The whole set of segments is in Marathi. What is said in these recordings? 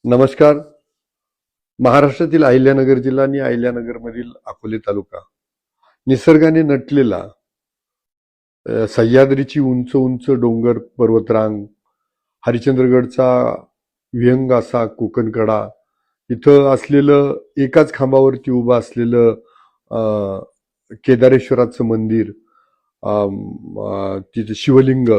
नमस्कार. महाराष्ट्रातील अहिल्यानगर जिल्हा आणि अहिल्यानगरमधील अकोले तालुका निसर्गाने नटलेला, सह्याद्रीची उंच उंच डोंगर पर्वतरांग, हरिश्चंद्रगडचा विहंग असा कोकणकडा, इथं असलेलं एकाच खांबावरती उभं असलेलं केदारेश्वराचं मंदिर, तिथे शिवलिंग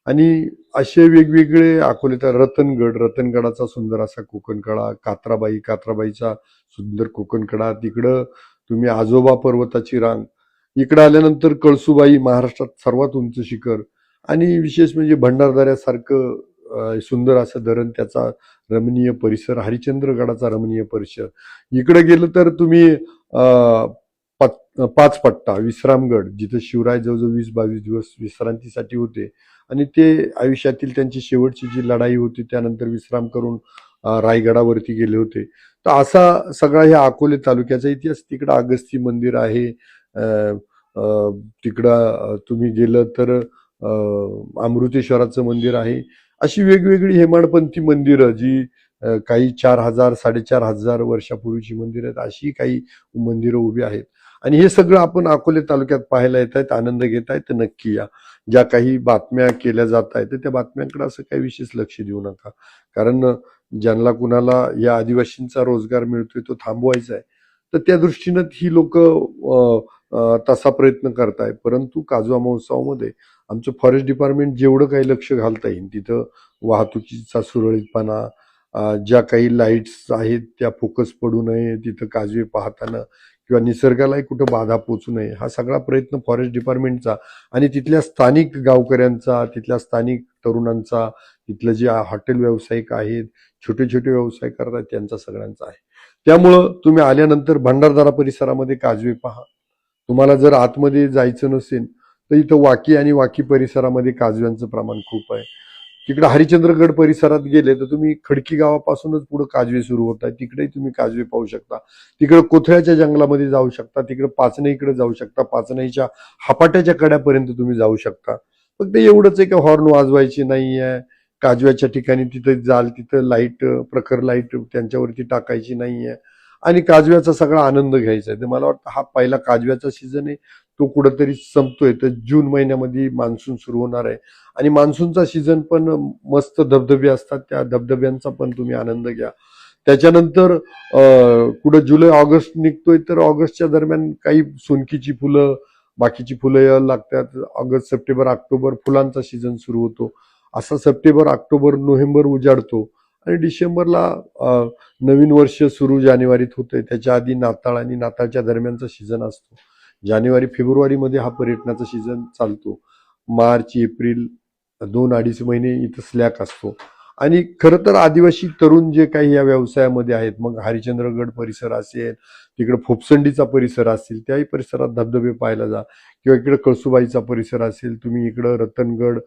आणि असे वेगवेगळे अकोल्याचा रतनगडाचा सुंदर असा कोकणकडा, कात्राबाईचा सुंदर कोकणकडा, तिकडं तुम्ही आजोबा पर्वताची रांग, इकडं आल्यानंतर कळसुबाई महाराष्ट्रात सर्वात उंच शिखर आणि विशेष म्हणजे भंडारदऱ्यासारखं सुंदर असं धरण, त्याचा रमणीय परिसर, हरिश्चंद्रगडाचा रमणीय परिसर. इकडे गेलं तर तुम्ही पाच पट्टा विश्रामगड, जिथे शिवराय जवळजवळ 20-22 दिवस विश्रांतीसाठी होते आणि ते आयुष्यातील त्यांची शेवटची जी लढाई होती त्यानंतर विश्राम करून रायगडावरती गेले होते. तर असा सगळा ह्या अकोले तालुक्याचा इतिहास. तिकडं अगस्ती मंदिर आहे, तिकडं तुम्ही गेलं तर अमृतेश्वराचं मंदिर आहे. अशी वेगवेगळी हेमाडपंथी मंदिरं जी काही 4,000 4,500 वर्षापूर्वीची मंदिरं आहेत, अशी काही मंदिरं उभी आहेत. आणि हे सगळं आपण अकोले तालुक्यात पाहायला येत आहेत, आनंद घेत आहेत, तर नक्की या. ज्या काही बातम्या केल्या जात आहेत त्या बातम्यांकडे असं काही विशेष लक्ष देऊ नका, कारण ज्यांना कुणाला या आदिवासींचा रोजगार मिळतोय तो थांबवायचा आहे, तर त्या दृष्टीनं ही लोक तसा प्रयत्न करताय. परंतु काजवा महोत्सवामध्ये आमचं फॉरेस्ट डिपार्टमेंट जेवढं काही लक्ष घालता येईल तिथं वाहतुकीचा सुरळीतपणा, ज्या काही लाईट्स आहेत त्या फोकस पडू नये तिथं काजवे पाहताना, किंवा निसर्गालाही कुठं बाधा पोचू नये, हा सगळा प्रयत्न फॉरेस्ट डिपार्टमेंटचा आणि तिथल्या स्थानिक गावकऱ्यांचा, तिथल्या स्थानिक तरुणांचा, तिथलं जे हॉटेल व्यावसायिक आहेत, छोटे छोटे व्यवसाय करतात, त्यांचा सगळ्यांचा आहे. त्यामुळं तुम्ही आल्यानंतर भंडारदरा परिसरामध्ये काजवे पहा. तुम्हाला जर आतमध्ये जायचं नसेल तर इथं वाकी आणि वाकी परिसरामध्ये काजव्यांचं प्रमाण खूप आहे. तिकडे हरिश्चंद्रगड परिसरात गेले तर तुम्ही खडकी गावापासूनच पुढे काजवे सुरू होत आहे, तिकडेही तुम्ही काजवे पाहू शकता. तिकडे कोथळ्याच्या जंगलामध्ये जाऊ शकता, तिकडे पाचनाईकडे जाऊ शकता, पाचनाईच्या हापाट्याच्या कड्यापर्यंत तुम्ही जाऊ शकता. फक्त एवढंच आहे की हॉर्न वाजवायची नाही आहे. काजव्याच्या ठिकाणी तिथं जाल तिथं लाईट, प्रखर लाईट त्यांच्यावरती टाकायची नाही आहे आणि काजव्याचा सगळा आनंद घ्यायचा आहे. तर मला वाटतं हा पहिला काजव्याचा सीझन आहे, तो कुठंतरी संपतोय. तर जून महिन्यामध्ये मान्सून सुरू होणार आहे आणि मान्सूनचा सीझन पण मस्त, धबधबे असतात, त्या धबधब्यांचा पण तुम्ही आनंद घ्या. त्याच्यानंतर कुठं जुलै ऑगस्ट निघतोय तर ऑगस्टच्या दरम्यान काही सोनकीची फुलं, बाकीची फुलं यायला लागतात. ऑगस्ट सप्टेंबर ऑक्टोबर फुलांचा सीझन सुरू होतो. असा सप्टेंबर ऑक्टोबर नोव्हेंबर उजाडतो आणि डिसेंबरला नवीन वर्ष सुरू जानेवारीत होतंय. त्याच्या आधी नाताळ आणि नाताळच्या दरम्यानचा सीझन असतो. जानेवारी फेब्रुवारीमध्ये हा पर्यटनाचा सीझन चालतो. मार्च एप्रिल 2-2.5 महिने इथं स्लॅक असतो. आणि खरं तर आदिवासी तरुण जे काही या व्यवसायामध्ये आहेत, मग हरिश्चंद्रगड परिसर असेल, तिकडे फोपसंडीचा परिसर असेल, त्याही परिसरात धबधबे पाहायला जा, किंवा इकडे कळसुबाईचा परिसर असेल, तुम्ही इकडं रतनगड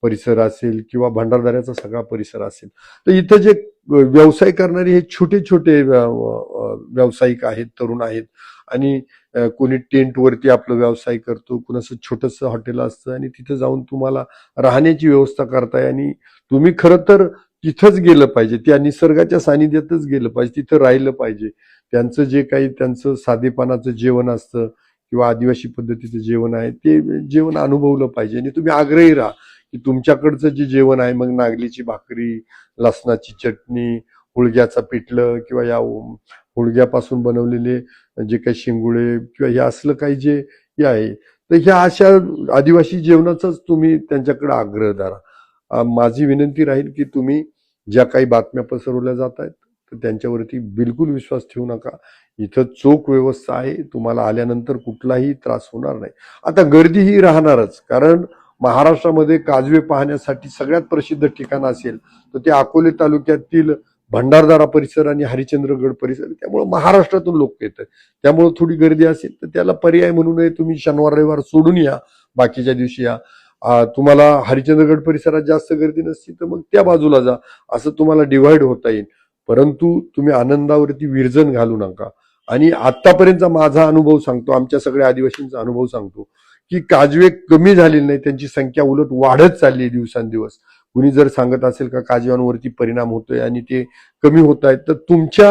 परिसर असेल किंवा भंडारदऱ्याचा सगळा परिसर असेल, तर इथं जे व्यवसाय करणारे हे छोटे छोटे व्यावसायिक आहेत, तरुण आहेत. आणि कोणी टेंटवरती आपलं व्यवसाय करतो, कुणाचं छोटंसं हॉटेल असतं आणि तिथं जाऊन तुम्हाला राहण्याची व्यवस्था करताय. आणि तुम्ही खरं तर तिथंच गेलं पाहिजे, त्या निसर्गाच्या सानिध्यातच गेलं पाहिजे, तिथं राहिलं पाहिजे. त्यांचं जे काही त्यांचं साधेपणाचं जेवण असतं किंवा आदिवासी पद्धतीचं जेवण आहे ते जेवण अनुभवलं पाहिजे. आणि तुम्ही आग्रही राहा की तुमच्याकडचं जे जेवण आहे, मग नागलीची भाकरी, लसणाची चटणी, हुळग्याचं पिठलं किंवा या हुळग्यापासून बनवलेले जे काही शेंगुळे किंवा हे असलं काही जे हे आहे, तर ह्या अशा आदिवासी जेवणाचाच तुम्ही त्यांच्याकडे आग्रह धरा. माझी विनंती राहील की तुम्ही ज्या काही बातम्या पसरवल्या जात आहेत तर त्यांच्यावरती बिलकुल विश्वास ठेवू नका. इथं चोख व्यवस्था आहे, तुम्हाला आल्यानंतर कुठलाही त्रास होणार नाही. आता गर्दी ही राहणारच, कारण महाराष्ट्रामध्ये काजवे पाहण्यासाठी सगळ्यात प्रसिद्ध ठिकाण असेल तर ते अकोले तालुक्यातील भंडारदरा परिसर आणि हरिश्चंद्रगड परिसर. त्यामुळे महाराष्ट्रातून लोक येतात, त्यामुळे थोडी गर्दी असेल तर त्याला पर्याय म्हणून तुम्ही शनिवार रविवार सोडून या, बाकीच्या दिवशी या. तुम्हाला हरिश्चंद्रगड परिसरात जास्त गर्दी नसती तर मग त्या बाजूला जा, असं तुम्हाला डिव्हाइड होता येईल. परंतु तुम्ही आनंदावरती विरजण घालू नका. आणि आतापर्यंतचा माझा अनुभव सांगतो, आमच्या सगळ्या आदिवासींचा अनुभव सांगतो की काजवे कमी झालेले नाही, त्यांची संख्या उलट वाढत चालली दिवसांदिवस. कुणी जर सांगत असेल का काजव्यांवरती परिणाम होतोय आणि ते कमी होत आहेत, तर तुमच्या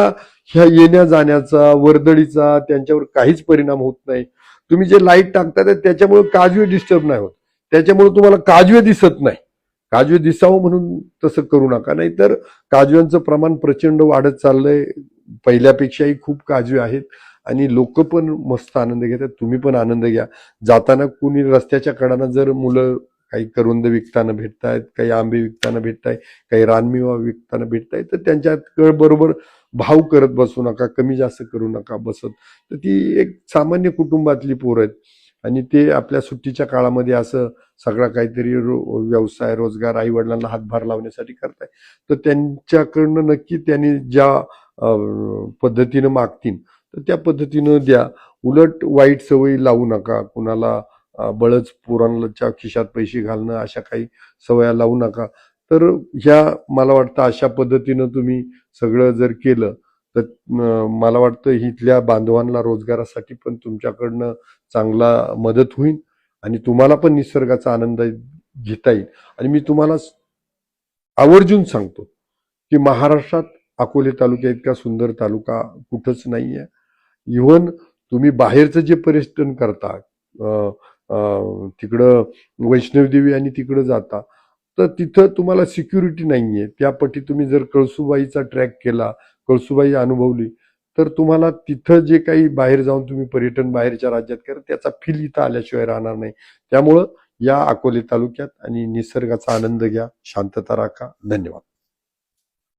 ह्या येण्या जाण्याचा, वर्दळीचा त्यांच्यावर काहीच परिणाम होत नाही. तुम्ही जे लाईट टाकता त्याच्यामुळे काजवे डिस्टर्ब नाही होत, त्याच्यामुळे तुम्हाला काजवे दिसत नाही. काजवे दिसावं म्हणून तसं करू नका, नाहीतर काजव्यांचं प्रमाण प्रचंड वाढत चाललंय. पहिल्यापेक्षाही खूप काजवे आहेत आणि लोक पण मस्त आनंद घेतात. तुम्ही पण आनंद घ्या. जाताना कुणी रस्त्याच्या कडाना जर मुलं काही करवंद विकताना भेटतायत, काही आंबे विकताना भेटतायत, काही रानमेवा विकताना भेटतायत, तर त्यांच्यात बरोबर भाव करत बसू नका, कमी जास्त करू नका बसत. तर ती एक सामान्य कुटुंबातली पोरं आहेत आणि ते आपल्या सुट्टीच्या काळामध्ये असं सगळा काहीतरी व्यवसाय रोजगार आई वडिलांना हातभार लावण्यासाठी करताय. तर त्यांच्याकडनं नक्की त्यांनी ज्या पद्धतीनं मागतील तर त्या पद्धतीनं द्या. उलट वाईट सवयी लावू नका. कुणाला बळच पोरांच्या खिशात पैसे घालणं अशा काही सवया लावू नका. तर ह्या मला वाटतं अशा पद्धतीनं तुम्ही सगळं जर केलं तर मला वाटतं इथल्या बांधवांना रोजगारासाठी पण तुमच्याकडनं चांगला मदत होईल आणि तुम्हाला पण निसर्गाचा आनंद घेता येईल. आणि मी तुम्हाला आवर्जून सांगतो की महाराष्ट्रात अकोले तालुका इतका सुंदर तालुका कुठंच नाहीये. इव्हन तुम्ही बाहेरचं जे पर्यटन करता, तिकडं वैष्णवदेवी आणि तिकडं जाता, तर तिथं तुम्हाला सिक्युरिटी नाहीये. त्यापटी तुम्ही जर कळसुबाईचा ट्रॅक केला, कळसुबाई अनुभवली, तर तुम्हाला तिथं जे काही बाहेर जाऊन तुम्ही पर्यटन बाहेरच्या राज्यात करा त्याचा फील इथं आल्याशिवाय राहणार नाही. त्यामुळं या अकोले तालुक्यात आणि निसर्गाचा आनंद घ्या, शांतता राखा. धन्यवाद.